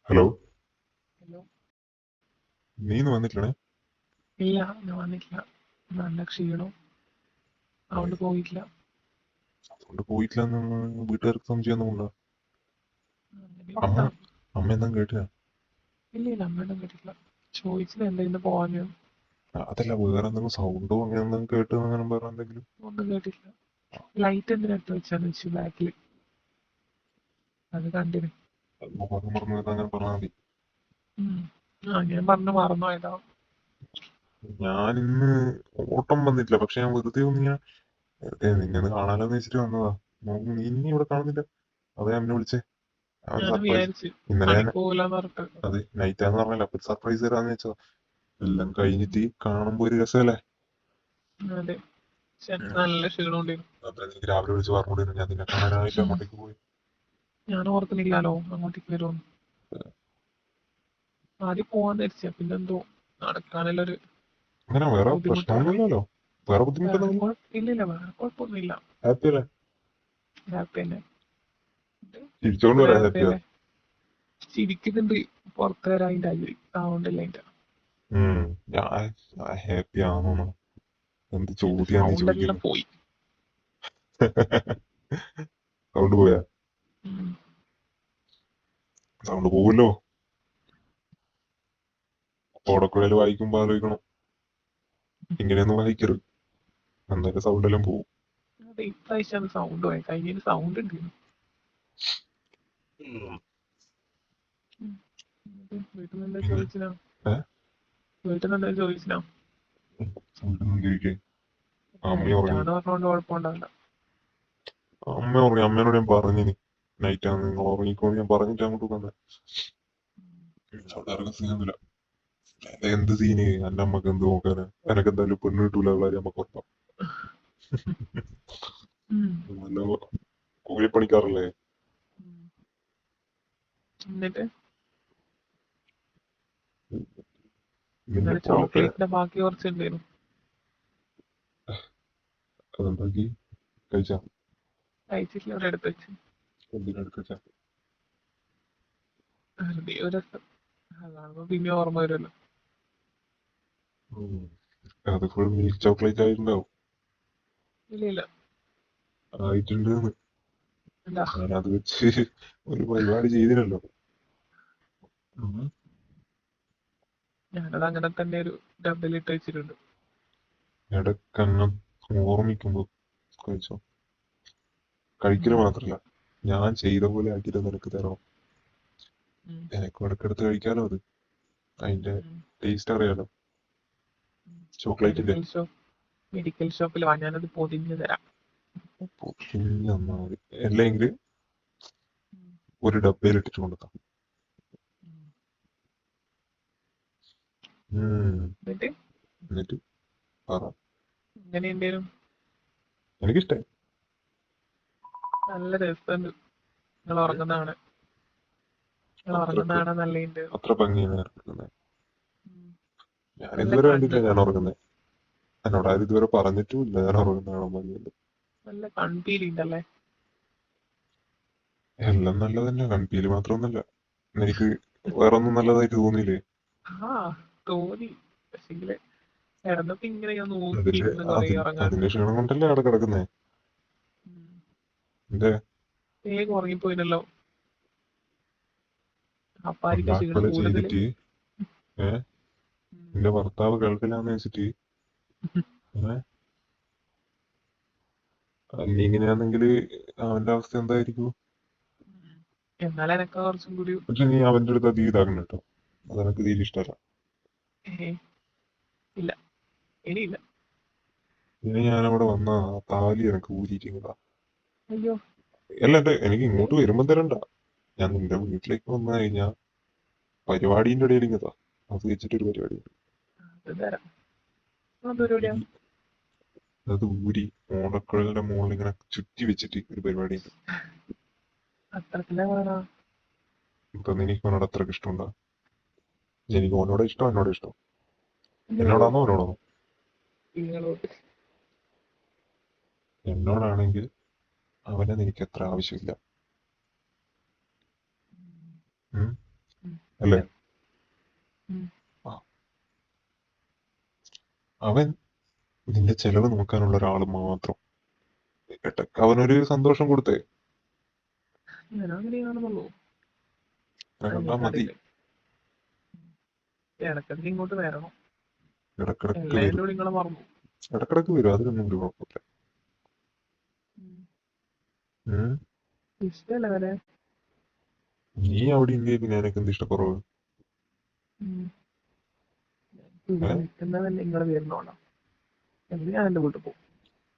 Hello. Hello. നീ ഇന്ന് വന്നിട്ടില്ലേ? ഇല്ല, ഞാൻ വന്നിട്ടില്ല. നല്ല ക്ഷീണം അതുകൊണ്ട് പോയിട്ടില്ല. അതുകൊണ്ട് പോയിട്ടില്ലെന്ന് വീട്ടുകാർക്ക് സംശയമൊന്നുമില്ല. അമ്മ അങ്ങനെയൊന്നുമില്ല. അമ്മ എന്തും കേട്ടില്ല. ഇല്ല ഇല്ല, അമ്മയൊന്നും കേട്ടില്ല. ചോദിച്ചത് എന്താ ഇന്ന് പോവാഞ്ഞു. അതല്ല, വേറെ എന്തെങ്കിലും സൗണ്ടോ അങ്ങനെ എന്തെങ്കിലും കേട്ട് അങ്ങനെ വേറെ എന്തെങ്കിലും. ഒന്നും കേട്ടില്ല. ലൈറ്റ് എന്തിനാ എടുത്ത് വെച്ചാന്ന് വെച്ചു ബാക്കിൽ. അത് കണ്ടിന്. പറഞ്ഞു പറഞ്ഞു അങ്ങനെ പറഞ്ഞാൽ മതി. ഞാൻ പറഞ്ഞു മറന്നുപോയതാ. ഞാൻ ഇന്ന് ഓട്ടം വന്നിട്ടില്ല, പക്ഷെ ഞാൻ വെറുതെ ഒന്ന് ഞാൻ നിന്നെ ഒന്ന് കാണാലോന്ന് വെച്ചിട്ട് വന്നതാ. നീ ഇനി ഇവിടെ കാണുന്നില്ല. അതെ എന്നെ വിളിച്ചേ. അവൻ ഞാൻ സർപ്രൈസ്. വിചാരിച്ചു ഇന്നലെ ഞാൻ പണിക്ക് പോകില്ലെന്ന് പറഞ്ഞിട്ട്. അത് നൈറ്റാന്ന് പറഞ്ഞല്ലോ, അപ്പൊ സർപ്രൈസ് തരാന്ന് വെച്ചതാ. എല്ലാം കഴിഞ്ഞിട്ട് കാണുമ്പോ ഒരു രസമല്ലേ. അതെ, പക്ഷെ എനിക്ക് നല്ല ക്ഷീണം ഉണ്ടായിരുന്നു. അപ്പൊ എനിക്ക് രാവിലെ വിളിച്ച് പറഞ്ഞുകൊണ്ടിരുന്നു ഞാൻ നിന്നെ കാണാനായിട്ട് ഉം. അങ്ങോട്ടേക്ക് പോയി. ഞാൻ ഓർക്കുന്നില്ലാലോ അങ്ങോട്ടേക്ക് വരുമെന്ന്. ആദ്യം പോവാന്ന് ധരിച്ച, പിന്നെന്തോ നടക്കാനുള്ളൊരു അങ്ങനെ വേറെ ബുദ്ധിമുട്ട് തുടങ്ങി. പ്രശ്നമൊന്നുമില്ലല്ലോ. വേറെ ബുദ്ധിമുട്ടൊന്നുമില്ല. ഇല്ലില്ല, വേറെ കുഴപ്പമൊന്നുമില്ല. ഹാപ്പി അല്ലേ? ഹാപ്പി തന്നെ. ചിരിച്ചോണ്ട് ഇവിടെ പറയാം ഹാപ്പി ഹാപ്പിയാ. തന്നെ. ചിരിക്കുന്നുണ്ട്. പുറത്ത് വരാൻ അതിൻ്റെ സൗണ്ട് ഇല്ല അതിൻ്റെ. ഉം. ഞാൻ ഹാപ്പി ആണെന്നോ? എന്ത് എന്റെ ചോദ്യാ നീ സൗണ്ട് എല്ലാം ചോദിക്കുന്നത്? പോയി. സൗണ്ട് പോയാ? ഉം. സൗണ്ട് പോവല്ലോ. ഓടക്കുഴൽ വായിക്കുമ്പോ ആലോചിക്കണം, ഇങ്ങനെയൊന്നും വായിക്കരുത്, അന്നേരം സൗണ്ട് എല്ലാം പോവും. അതെ, ഇപ്രാവശ്യം സൗണ്ട് പോയി. കഴിഞ്ഞ സൗണ്ട് ഉണ്ട്. ഉം. വീട്ടിൽ നിന്ന് എന്താ പിന്നെ ചോദിച്ചിനാ? ഏഹ് വീട്ടിൽ നിന്ന് എന്താ ചോദിച്ചിനാ? വീട്ടിൽ ചോദിക്കേ? അമ്മ ഉറങ്ങി. നൈറ്റാന്ന് പറഞ്ഞോണ്ട് കുഴപ്പമുണ്ടാവില്ല. അമ്മ ഉറങ്ങി. അമ്മേനോട് ഞാൻ പറഞ്ഞിനി നൈറ്റാണ്, നിങ്ങൾ ഉറങ്ങിക്കോന്ന് ഞാൻ പറഞ്ഞിട്ട് അങ്ങോട്ട് വന്നെ. അവിടെ ഇറങ്ങാൻ സീനൊന്നുമില്ല. എന്ത് സീന്? എന്റെ അമ്മക്ക് എന്ത് നോക്കാന്? എനക്ക് എന്തായാലും പെണ്ണ് കിട്ടൂല ഉള്ള കാര്യം അമ്മക്ക് ഉറപ്പാ. ഉം. നല്ല കൂലിപ്പണിക്കാറല്ലേ? ഉം. എന്നിട്ട് നിന്നെ ഇന്നലെ പോലത്തെ ചോക്ലേറ്റിന്റെ ബാക്കി കുറച്ചുണ്ടായിരുന്നു. അതെന്താക്കി കഴിച്ചാ? കഴിച്ചിട്ടില്ല, അവിടെ എടുത്ത് വെച്ച്. എന്തിനെടുക്ക കഴിച്ചാ? വെറുതെ ഒരു രസം. അതാകുമ്പോ പിന്നെ ഓർമ്മ വരുമല്ലോ. അത് ഫുൾ മിൽക്ക് ചോക്ലേറ്റ് ആയിട്ടുണ്ടാവും. ഇല്ല ഇല്ല. ആയിട്ടുണ്ട്. എന്താ? ഞാനത് വെച്ച് ഒരു പരിപാടി ചെയ്തില്ലല്ലോ. ഞാനത് അങ്ങനെ തന്നെ ഒരു ഡബിലിട്ട് വെച്ചിട്ടുണ്ട്. ഇടക്കങ്ങ് ഓർമ്മിക്കുമ്പോ കഴിച്ചോ. കഴിക്കല് ഉം. മാത്രല്ല, ഞാൻ ചെയ്ത പോലെ ആക്കിയിട്ട് നിനക്ക് തരണം. ഉം. എനക്കും ഇടക്കെടുത്ത് കഴിക്കാലോ അത്. അതിന്റെ ഉം. ടേസ്റ്റ് അറിയാലോ, ഉം. ചോക്ലേറ്റിന്റെ. മെഡിക്കൽ ഷോപ്പിൽ വാ, ഞാനത് പൊതിഞ്ഞ് തരാം. പിന്നെ തന്നാ മതി. അല്ലെങ്കിൽ ഉം. ഒരു ഡബ്ബയിൽ ഇട്ടിട്ട് കൊണ്ടുത്താം. ഉം. ഉം. എന്നിട്ട് എന്നിട്ട് പറ. എങ്ങനെയുണ്ടായിരുന്നു? എനിക്കിഷ്ടായി. നല്ല രസമുണ്ട്. നിങ്ങൾ ഉം. ഉറങ്ങുന്നതാണ്. നിങ്ങൾ അത്രക്ക് ഉറങ്ങുന്നതാണ് നല്ലുണ്ട്. അത്ര ഭംഗിയാണ് ഇറക്കുന്നത്. ഞാൻ നല്ല ഇതുവരെ കണ്ണ്. കണ്ടില്ല ഞാൻ ഉറങ്ങുന്നത്. എന്നോട് ആരും ഇതുവരെ പറഞ്ഞിട്ടും ഇല്ല ഞാൻ ഉറങ്ങുന്നതാണോ ഭംഗിയുണ്ട്. നല്ല കൺപീലി ഉണ്ടല്ലേ. എല്ലാം നല്ലത് തന്നെ, കൺപീല് മാത്രമൊന്നുമല്ല. എനിക്ക് വേറൊന്നും നല്ലതായിട്ട് തോന്നിയില്ലേ? ആ, തോന്നി. പക്ഷെങ്കില് കിടന്നപ്പോ ഇങ്ങനെ ഞാൻ അതിന്റെ നോക്കിയിരുന്നു കൊറേ ഉറങ്ങാണ്ട്. അതിന്റെ ക്ഷീണം കൊണ്ടല്ലേ അവിടെ കിടക്കുന്നേ. ഉം. എന്റെ വേഗം ഉറങ്ങിപ്പോയിനല്ലോ. അപ്പായിരിക്കും ബ്ലാക്ക് ക്ഷീണം മെയിൽ കൂടുതല്. ചെയ്തിട്ട് ഏഹ് ഉം. എന്റെ ഭർത്താവ് ഗൾഫിലാന്ന് വെച്ചിട്ട് ഏഹ് നീ ഇങ്ങനെയാണെങ്കിൽ അവന്റെ അവസ്ഥ എന്തായിരിക്കും? എന്നാൽ എനക്ക് കുറച്ചും കൂടി. പക്ഷെ നീ അവന്റെ അടുത്ത് അധികം ഇതാക്കണം കേട്ടോ. അതെനിക്ക് തീരെ ഇഷ്ടമല്ല. ഏ, ഇല്ല, ഇനിയില്ല. ഇനി ഞാനവിടെ വന്ന ആ താലി എനക്ക് ഊരിയിരിക്കുന്നതാ. അയ്യോ. അല്ല എനിക്ക് ഏ, ഇങ്ങോട്ട് വരുമ്പോ തരണ്ട. ഞാൻ നിന്റെ വീട്ടിലേക്ക് വന്നു കഴിഞ്ഞാൽ പരിപാടിന്റെ ഇടയിൽ ഇങ്ങതാ. അത് വെച്ചിട്ടൊരു പരിപാടി. അത് തരാം. അതൊരുവിടെയാ. ഊരി അത് ഊരി ഓടക്കുഴലിന്റെ മുകളിൽ ഇങ്ങനെ ചുറ്റി വെച്ചിട്ട് ഒരു പരിപാടി ഉണ്ട്. അത്രക്കില്ല വേണോ? ഇപ്പൊ നിനക്ക് അവനോട് അത്രക്ക് ഇഷ്ടമുണ്ടോ? എനിക്ക് അവനോട് ഇഷ്ടം, എന്നോട് ഇഷ്ടം. അയ്യോ, എന്നോടാണോ അവനോടാണോ? നിങ്ങളോട്. എന്നോടാണെങ്കിൽ അവനെ നിനക്ക് അത്ര ആവശ്യമില്ല. ഉം. അല്ലേ? ഉം. ആ, അവൻ നിന്റെ ചെലവ് നോക്കാനുള്ള ഒരാൾ മാത്രം. ഇടയ്ക്ക് അവനൊരു സന്തോഷം കൊടുത്തേ. ഞാൻ അങ്ങനെയാണെന്നുള്ളൂ. അങ്ങനെ കണ്ടാ മതി. നിങ്ങൾക്കറിയില്ലേ, ഇടയ്ക്കിടയ്ക്ക് ഇങ്ങോട്ട് വരണം. ഇടക്കിടക്ക് എല്ലാം വരും, എൻ്റെ കൂടെ നിങ്ങളെ മറന്നു. ഇടക്കിടക്ക് വരും, അതിനൊന്നും ഒരു കുഴപ്പമില്ല. ഉം. ഇഷ്ടമല്ല വരെ. നീ അവിടെ ഇന്ത്യയിൽ പിന്നെ എനിക്ക് എന്ത് ഇഷ്ടക്കുറവ്? ഇവിടെ ഏ? നിൽക്കുന്നതല്ലേ നിങ്ങൾ വരുന്നോണ്ടാ. എന്ന് ഞാൻ എൻ്റെ വീട്ടിൽ പോകും.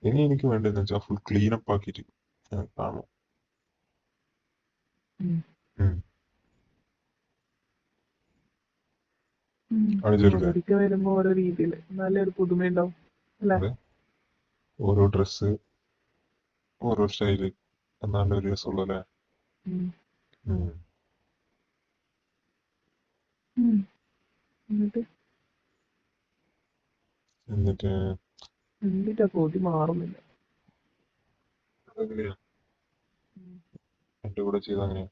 ഇനി എനിക്ക് വേണ്ടതെന്ന് വെച്ചാൽ ഫുൾ ക്ലീനപ്പ് ആക്കിയിട്ട് ഞാൻ കാണും. ഉം. കാണിച്ചു ഓരോരിക്ക വരുമ്പോ ഓരോ രീതിയിൽ നല്ലൊരു പുതുമയുണ്ടാവും അല്ലേ? അതെ, ഓരോ ഡ്രസ്സ്, ഓരോ സ്റ്റൈല്, എന്നാലും ഒരു രസമുള്ളൂ അല്ലേ? ഉം. ഉം. ഉം. എന്നിട്ട് എന്നിട്ട് എന്നിട്ടാ കൊതി മാറുന്നില്ല. അതെങ്ങനെയാ എന്റെ കൂടെ ചെയ്ത അങ്ങനെയാ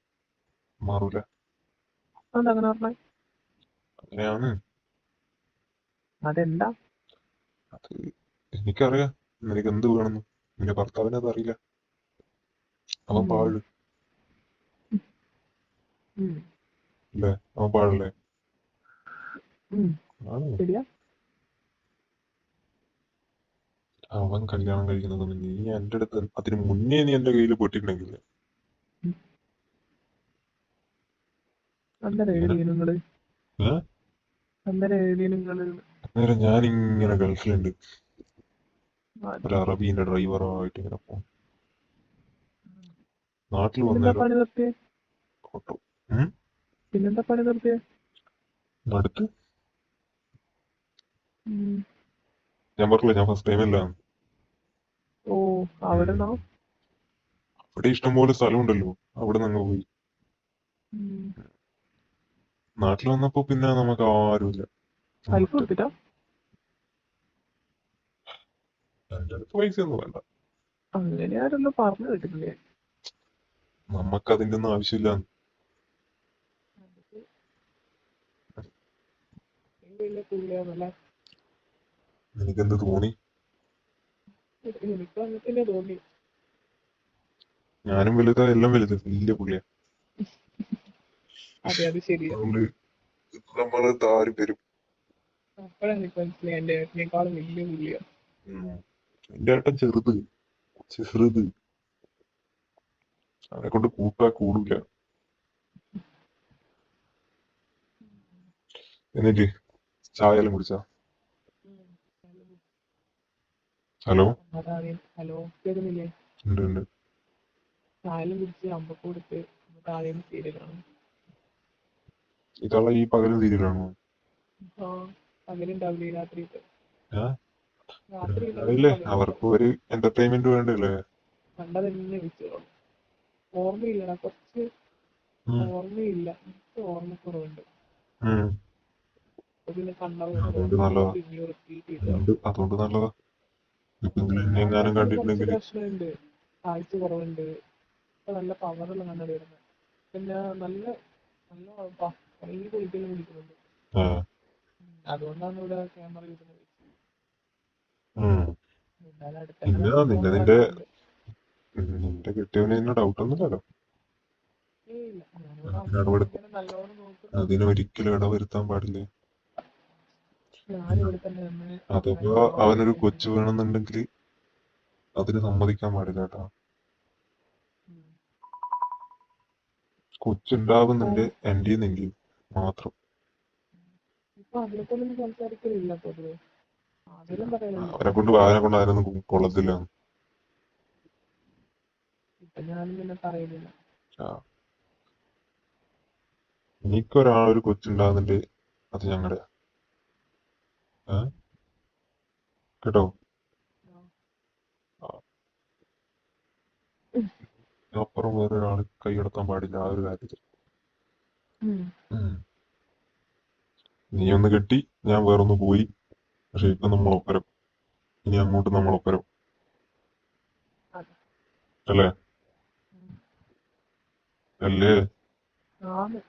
മാറൂല? അതെന്താ അങ്ങനെ പറഞ്ഞേ? അങ്ങനെയാണ്. അതെന്താ? അത് എനിക്കറിയാം നിനക്ക് എന്ത് വേണമെന്ന്. നിന്റെ ഭർത്താവിന് അത് അറിയില്ല. അവൻ ഉം. പാഴ് ഉം. അല്ലേ? അവൻ പാഴല്ലേ? ഉം. ആണ്. ശരിയാ. അവൻ കല്യാണം കഴിക്കുന്നത് നീ എന്റെ അടുത്ത് അതിന് മുന്നേ നീ എന്റെ കയ്യിൽ പെട്ടിട്ടുണ്ടെങ്കിൽ അന്നേരം ഇങ്ങനെ എഴുതി നിങ്ങള്, ഏഹ് അന്നേരം എഴുതി നിങ്ങള്. അന്നേരം ഞാൻ ഇങ്ങനെ ഗൾഫിലുണ്ട്, ഒരു അറബീന്റെ ഡ്രൈവറായിട്ട് ഇങ്ങനെ പോകും. നാട്ടിൽ പിന്നെന്താ വന്നേരം പണി നിർത്തിയേ? ഓട്ടോ പിന്നെന്താ പണി നിർത്തിയേ? അടുത്ത് ഉം. ഞാൻ പറഞ്ഞില്ല, ഞാൻ ഫസ്റ്റ് ടൈം അല്ല. ഓ, അവിടെ നിന്നോ? അവിടെ ഇഷ്ടംപോലെ സ്ഥലമുണ്ടല്ലോ, അവിടെ നിന്ന് പോയി. നാട്ടിൽ വന്നപ്പോ പിന്നെ നമുക്ക് ആരുമില്ല. പൈസ കൊടുത്തിട്ടാ? എന്റെ അടുത്ത് പൈസ ഒന്നും വേണ്ട, അങ്ങനെ ആരല്ലോ പറഞ്ഞു കേട്ടിട്ടില്ലേ? നമുക്ക് അതിന്റെ ഒന്നും ആവശ്യമില്ല. വലിയ പുള്ളിയാണല്ലേ? എനിക്കെന്ത് തോന്നി? എനിക്ക് അങ്ങനെ തന്നെ തോന്നി. ഞാനും വലുതാ, എല്ലാം വലുത്, വലിയ പുള്ളിയാ. അതെ, അത് ശരിയാ. അതുകൊണ്ട് നമ്മള് താരി വരും. അപ്പോഴാണ് എനിക്ക് മനസ്സിലായി എന്റെ ഏട്ടനേക്കാളും വലിയ പുള്ളിയാ. എന്റെ ഏട്ടൻ ചെറുത്, ചെറുത്, അവനെ കൊണ്ട് കൂട്ടാ കൂടില്ല. എന്നിട്ട് ചായ എല്ലാം കുടിച്ചാ? ഹലോ? ഹലോ, കേൾക്കുന്നില്ലേ? ഉണ്ട് ഉണ്ട്. ചായലും കുടിച്ച് അമ്പക്ക് കൊടുത്ത് താഴെ സീരിയലാണ്. ഇതള്ള ഈ പകലും സീരിയലാണോ? ആ, പകലുണ്ടാവില്ലേ രാത്രിയിട്ട്. ഏഹ് രാത്രി രാവിലെ അവർക്ക് ഒരു എന്റർടൈൻമെന്റ് വേണ്ടല്ലേ? കണ്ടതന്നെ വിളിച്ചോളൂ. ഓർമ്മയില്ലടാ, കുറച്ച് ഓർമ്മയില്ല, കുറച്ച് ഓർമ്മക്കുറവുണ്ട്. ഉം. അപ്പൊ പിന്നെ കണ്ടത് അതുകൊണ്ട് നല്ലതാ, പിന്നെയും റിപ്പീറ്റ് ചെയ്തതാണ്. അതുകൊണ്ട് നല്ലതാ. ഇപ്പം എന്നെ എങ്ങാനും കുറച്ച് കണ്ടിട്ടുണ്ടെങ്കിൽ പ്രശ്നമുണ്ട്, കാഴ്ച കുറവുണ്ട്. ഇപ്പൊ നല്ല പവറുള്ള കണ്ണട വരുന്നത്. പിന്നെ നല്ല നല്ല കയ്യിൽ കുളിക്കലും കുടിക്കുന്നുണ്ട്. അതുകൊണ്ടാണ് ഇവിടെ ക്യാമറ കിട്ടുന്നത്. എന്നാലും അടുത്തന്നെ പിന്നെ നമുക്ക് നിന്റെ ഫോൺ നിന്റെ കാട്ടുന്നുണ്ട്. നിന്റെ കിട്ടിയവന് ഡൗട്ട് ഒന്നുമില്ലല്ലോ. ഇല്ല, ഞാനിവിടെ അതിനവിടെ ഇങ്ങനെ നല്ലോണം നോക്കുന്നു. അതിനൊരിക്കലും ഇടവരുത്താൻ പാടില്ല. ഞാനിവിടെ തന്നെ നിന്ന് അഥവാ നല്ലോണം അവനൊരു നോക്കുന്നുണ്ട്. കൊച്ചു വേണമെന്നുണ്ടെങ്കിൽ അതിന് സമ്മതിക്കാൻ പാടില്ല കേട്ടോ. കൊച്ചുണ്ടാവുന്നുണ്ട് എൻ്റെ നെങ്കിൽ മാത്രം. ഇപ്പൊ അതിനെക്കൊണ്ടൊന്നും സംസാരിക്കലില്ല പൊതുവെ. അതിലും പറയലുണ്ട്. അവനെ കൊണ്ട് ആരൊന്നും കൊള്ളത്തില്ല. ഇപ്പൊ ഞാനും പിന്നെ പറയുന്നില്ല. എനിക്കൊരാളൊരു കൊച്ചുണ്ടാകുന്നുണ്ട്, അത് ഞങ്ങളുടെ കേട്ടോ. അപ്പുറം വേറൊരാൾ കൈയടത്താൻ പാടില്ല ആ ഒരു കാര്യത്തിൽ. നീ ഒന്ന് കെട്ടി, ഞാൻ വേറൊന്ന് പോയി. പക്ഷെ ഇപ്പൊ നമ്മളൊപ്പരം, ഇനി അങ്ങോട്ട് നമ്മളൊപ്പരം അല്ലേ? അല്ലേ? ആണ്.